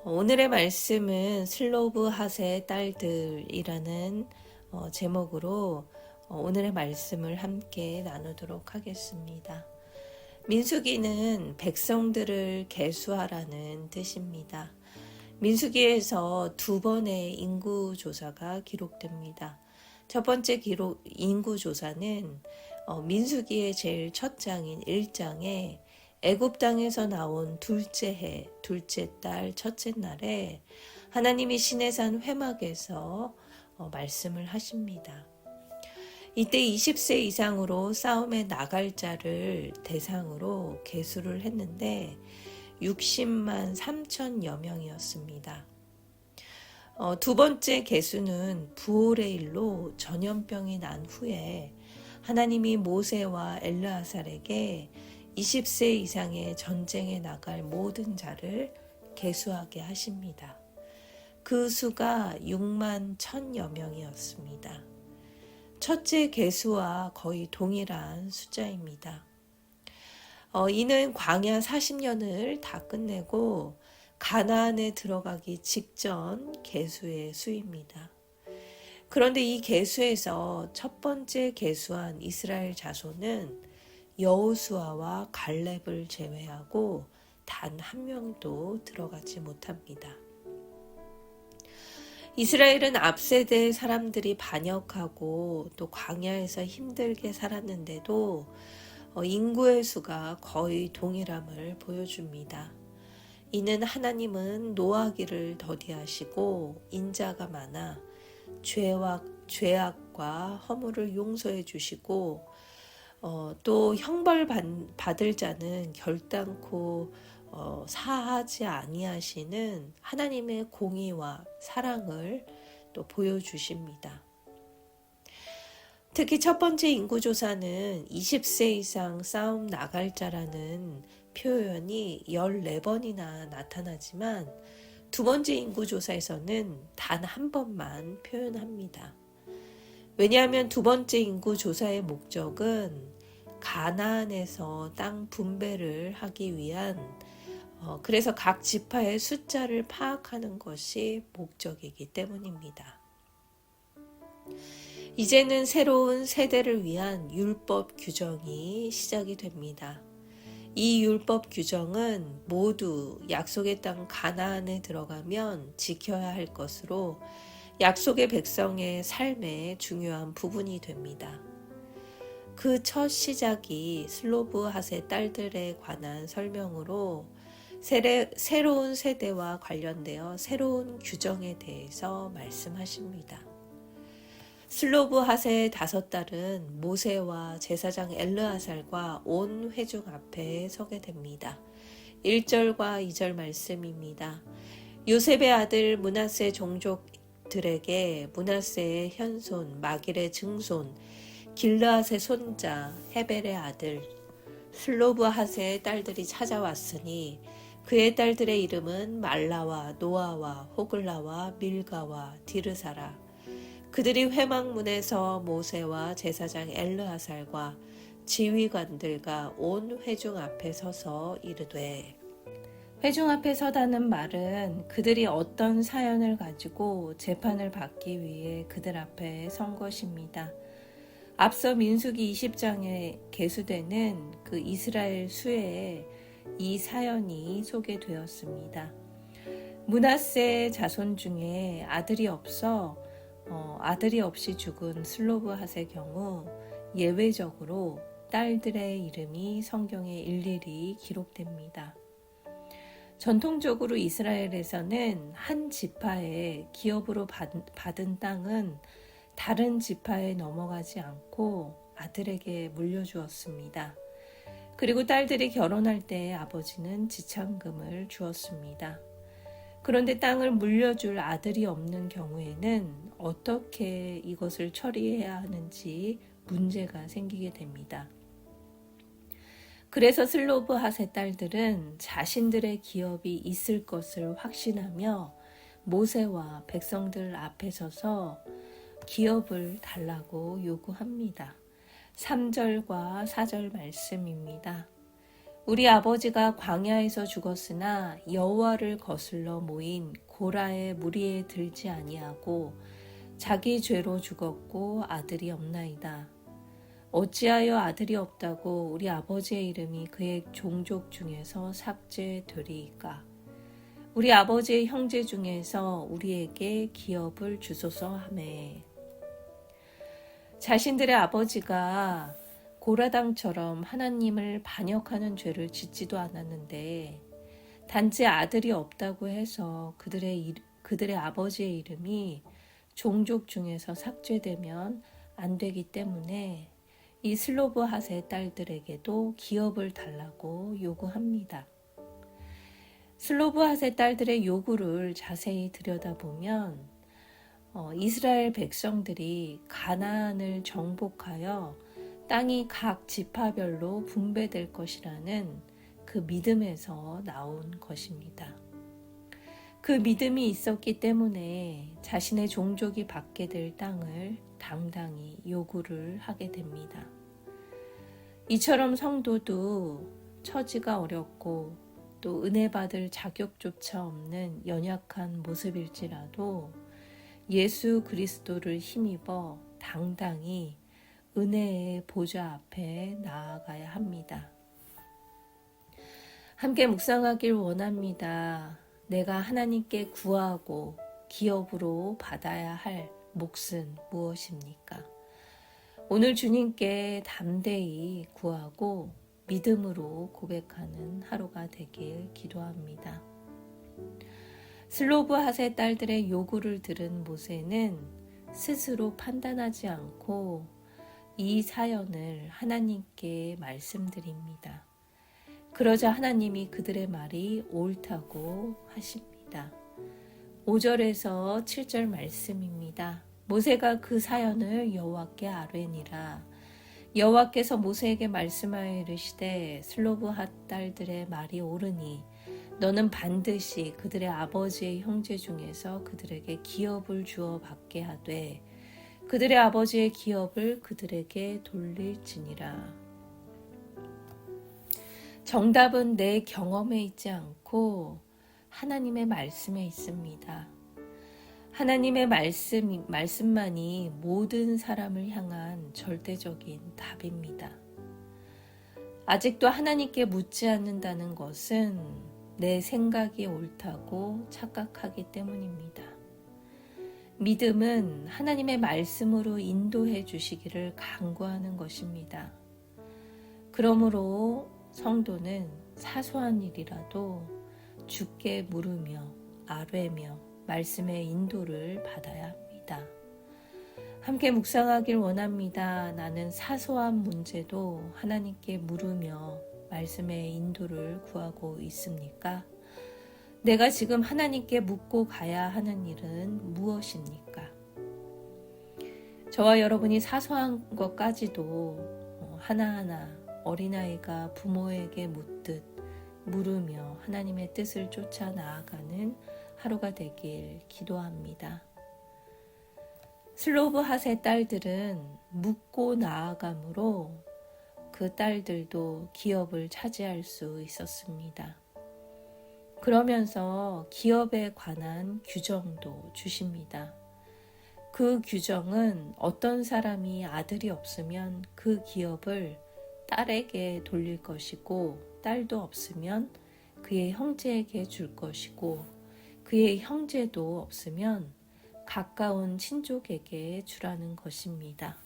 오늘의 말씀은 슬로브핫의 딸들이라는 제목으로 오늘의 말씀을 함께 나누도록 하겠습니다. 민수기는 백성들을 계수하라는 뜻입니다. 민수기에서 두 번의 인구조사가 기록됩니다. 첫 번째 인구조사는 민수기의 제일 첫 장인 1장에 애굽 땅에서 나온 둘째 해, 둘째 달, 첫째 날에 하나님이 시내산 회막에서 말씀을 하십니다. 이때 20세 이상으로 싸움에 나갈 자를 대상으로 계수를 했는데 60만 3천여 명이었습니다. 두 번째 계수는 부올의 일로 전염병이 난 후에 하나님이 모세와 엘르아살에게 20세 이상의 전쟁에 나갈 모든 자를 계수하게 하십니다. 그 수가 6만 1천여 명이었습니다. 첫째 계수와 거의 동일한 숫자입니다. 이는 광야 40년을 다 끝내고 가나안에 들어가기 직전 계수의 수입니다. 그런데 이 계수에서 첫 번째 계수한 이스라엘 자손은 여호수아와 갈렙을 제외하고 단 한 명도 들어가지 못합니다. 이스라엘은 앞세대 사람들이 반역하고 또 광야에서 힘들게 살았는데도 인구의 수가 거의 동일함을 보여줍니다. 이는 하나님은 노하기를 더디하시고 인자가 많아 죄악과 허물을 용서해 주시고 또 형벌 받을 자는 결단코 사하지 아니하시는 하나님의 공의와 사랑을 또 보여주십니다. 특히 첫 번째 인구조사는 20세 이상 싸움 나갈 자라는 표현이 14번이나 나타나지만 두 번째 인구조사에서는 단 한 번만 표현합니다. 왜냐하면 두 번째 인구조사의 목적은 가나안에서 땅 분배를 하기 위한 그래서 각 지파의 숫자를 파악하는 것이 목적이기 때문입니다. 이제는 새로운 세대를 위한 율법 규정이 시작이 됩니다. 이 율법 규정은 모두 약속의 땅 가나안에 들어가면 지켜야 할 것으로 약속의 백성의 삶의 중요한 부분이 됩니다. 그 첫 시작이 슬로브핫의 딸들에 관한 설명으로 새로운 세대와 관련되어 새로운 규정에 대해서 말씀하십니다. 슬로브핫의 5딸은 모세와 제사장 엘르아살과 온 회중 앞에 서게 됩니다. 1절과 2절 말씀입니다. 요셉의 아들 므낫세 종족들에게 므낫세의 현손, 마길의 증손, 길르앗의 손자, 헤벨의 아들, 슬로브핫의 딸들이 찾아왔으니 그의 딸들의 이름은 말라와 노아와 호글라와 밀가와 디르사라. 그들이 회막문에서 모세와 제사장 엘르아살과 지휘관들과 온 회중 앞에 서서 이르되. 회중 앞에 서다는 말은 그들이 어떤 사연을 가지고 재판을 받기 위해 그들 앞에 선 것입니다. 앞서 민수기 20장에 계수되는 그 이스라엘 수에 이 사연이 소개되었습니다. 므낫세 자손 중에 아들이 없이 죽은 슬로브핫의 경우 예외적으로 딸들의 이름이 성경에 일일이 기록됩니다. 전통적으로 이스라엘에서는 한 지파의 기업으로 받은 땅은 다른 지파에 넘어가지 않고 아들에게 물려주었습니다. 그리고 딸들이 결혼할 때 아버지는 지참금을 주었습니다. 그런데 땅을 물려줄 아들이 없는 경우에는 어떻게 이것을 처리해야 하는지 문제가 생기게 됩니다. 그래서 슬로브핫의 딸들은 자신들의 기업이 있을 것을 확신하며 모세와 백성들 앞에 서서 기업을 달라고 요구합니다. 3절과 4절 말씀입니다. 우리 아버지가 광야에서 죽었으나 여호와를 거슬러 모인 고라의 무리에 들지 아니하고 자기 죄로 죽었고 아들이 없나이다. 어찌하여 아들이 없다고 우리 아버지의 이름이 그의 종족 중에서 삭제되리이까? 우리 아버지의 형제 중에서 우리에게 기업을 주소서 하매. 자신들의 아버지가 고라당처럼 하나님을 반역하는 죄를 짓지도 않았는데 단지 아들이 없다고 해서 그들의 아버지의 이름이 종족 중에서 삭제되면 안 되기 때문에 이 슬로브핫의 딸들에게도 기업을 달라고 요구합니다. 슬로브핫의 딸들의 요구를 자세히 들여다보면 이스라엘 백성들이 가나안을 정복하여 땅이 각 지파별로 분배될 것이라는 그 믿음에서 나온 것입니다. 그 믿음이 있었기 때문에 자신의 종족이 받게 될 땅을 당당히 요구를 하게 됩니다. 이처럼 성도도 처지가 어렵고 또 은혜 받을 자격조차 없는 연약한 모습일지라도 예수 그리스도를 힘입어 당당히 은혜의 보좌 앞에 나아가야 합니다. 함께 묵상하길 원합니다. 내가 하나님께 구하고 기업으로 받아야 할 몫은 무엇입니까? 오늘 주님께 담대히 구하고 믿음으로 고백하는 하루가 되길 기도합니다. 슬로브핫의 딸들의 요구를 들은 모세는 스스로 판단하지 않고 이 사연을 하나님께 말씀드립니다. 그러자 하나님이 그들의 말이 옳다고 하십니다. 5절에서 7절 말씀입니다. 모세가 그 사연을 여호와께 아뢰니라. 여호와께서 모세에게 말씀하여 이르시되 슬로브핫 딸들의 말이 옳으니 너는 반드시 그들의 아버지의 형제 중에서 그들에게 기업을 주어 받게 하되 그들의 아버지의 기업을 그들에게 돌릴지니라. 정답은 내 경험에 있지 않고 하나님의 말씀에 있습니다. 하나님의 말씀만이 모든 사람을 향한 절대적인 답입니다. 아직도 하나님께 묻지 않는다는 것은 내 생각이 옳다고 착각하기 때문입니다. 믿음은 하나님의 말씀으로 인도해 주시기를 간구하는 것입니다. 그러므로 성도는 사소한 일이라도 주께 물으며 아뢰며 말씀의 인도를 받아야 합니다. 함께 묵상하길 원합니다. 나는 사소한 문제도 하나님께 물으며 말씀의 인도를 구하고 있습니까? 내가 지금 하나님께 묻고 가야 하는 일은 무엇입니까? 저와 여러분이 사소한 것까지도 하나하나 어린아이가 부모에게 묻듯 물으며 하나님의 뜻을 쫓아 나아가는 하루가 되길 기도합니다. 슬로브핫의 딸들은 묻고 나아감으로 그 딸들도 기업을 차지할 수 있었습니다. 그러면서 기업에 관한 규정도 주십니다. 그 규정은 어떤 사람이 아들이 없으면 그 기업을 딸에게 돌릴 것이고 딸도 없으면 그의 형제에게 줄 것이고 그의 형제도 없으면 가까운 친족에게 주라는 것입니다.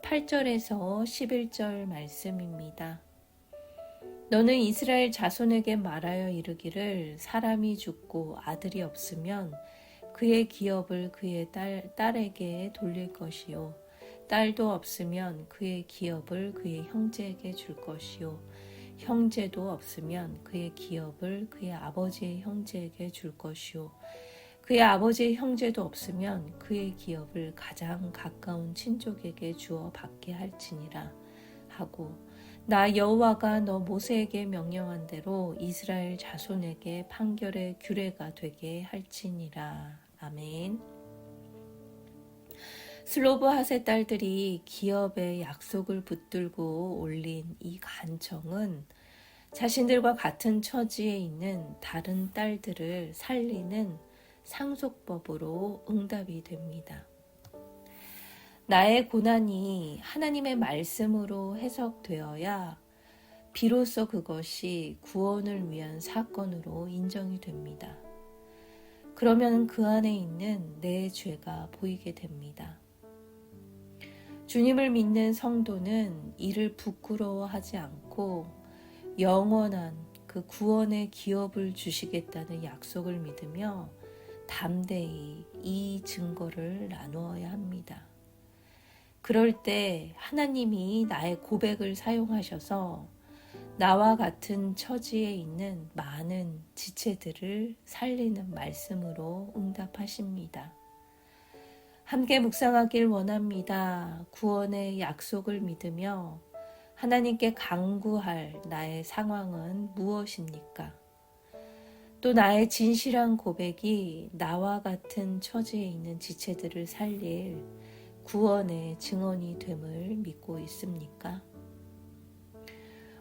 8절에서 11절 말씀입니다. 너는 이스라엘 자손에게 말하여 이르기를 사람이 죽고 아들이 없으면 그의 기업을 그의 딸에게 돌릴 것이요 딸도 없으면 그의 기업을 그의 형제에게 줄 것이요 형제도 없으면 그의 기업을 그의 아버지의 형제에게 줄 것이요 그의 아버지의 형제도 없으면 그의 기업을 가장 가까운 친족에게 주어 받게 할지니라 하고 나 여호와가 너 모세에게 명령한 대로 이스라엘 자손에게 판결의 규례가 되게 할지니라. 아멘. 슬로브핫의 딸들이 기업의 약속을 붙들고 올린 이 간청은 자신들과 같은 처지에 있는 다른 딸들을 살리는 상속법으로 응답이 됩니다. 나의 고난이 하나님의 말씀으로 해석되어야 비로소 그것이 구원을 위한 사건으로 인정이 됩니다. 그러면 그 안에 있는 내 죄가 보이게 됩니다. 주님을 믿는 성도는 이를 부끄러워하지 않고 영원한 그 구원의 기업을 주시겠다는 약속을 믿으며 담대히 이 증거를 나누어야 합니다. 그럴 때 하나님이 나의 고백을 사용하셔서 나와 같은 처지에 있는 많은 지체들을 살리는 말씀으로 응답하십니다. 함께 묵상하길 원합니다. 구원의 약속을 믿으며 하나님께 간구할 나의 상황은 무엇입니까? 또 나의 진실한 고백이 나와 같은 처지에 있는 지체들을 살릴 구원의 증언이 됨을 믿고 있습니까?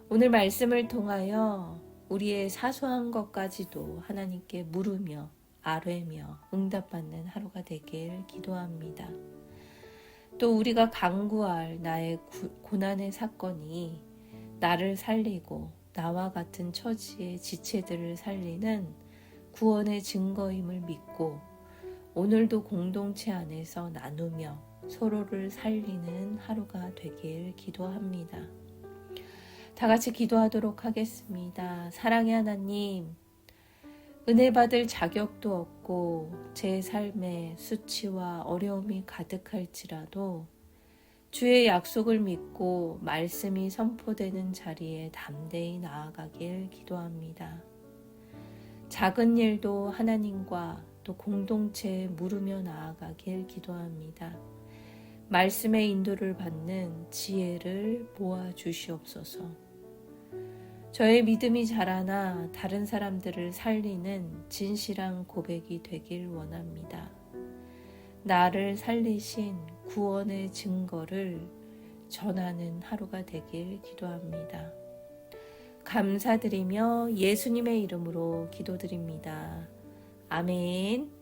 오늘 말씀을 통하여 우리의 사소한 것까지도 하나님께 물으며 아뢰며 응답받는 하루가 되길 기도합니다. 또 우리가 간구할 나의 고난의 사건이 나를 살리고 나와 같은 처지의 지체들을 살리는 구원의 증거임을 믿고 오늘도 공동체 안에서 나누며 서로를 살리는 하루가 되길 기도합니다. 다 같이 기도하도록 하겠습니다. 사랑의 하나님, 은혜 받을 자격도 없고 제 삶에 수치와 어려움이 가득할지라도 주의 약속을 믿고 말씀이 선포되는 자리에 담대히 나아가길 기도합니다. 작은 일도 하나님과 또 공동체에 물으며 나아가길 기도합니다. 말씀의 인도를 받는 지혜를 모아 주시옵소서. 저의 믿음이 자라나 다른 사람들을 살리는 진실한 고백이 되길 원합니다. 나를 살리신 구원의 증거를 전하는 하루가 되길 기도합니다. 감사드리며 예수님의 이름으로 기도드립니다. 아멘.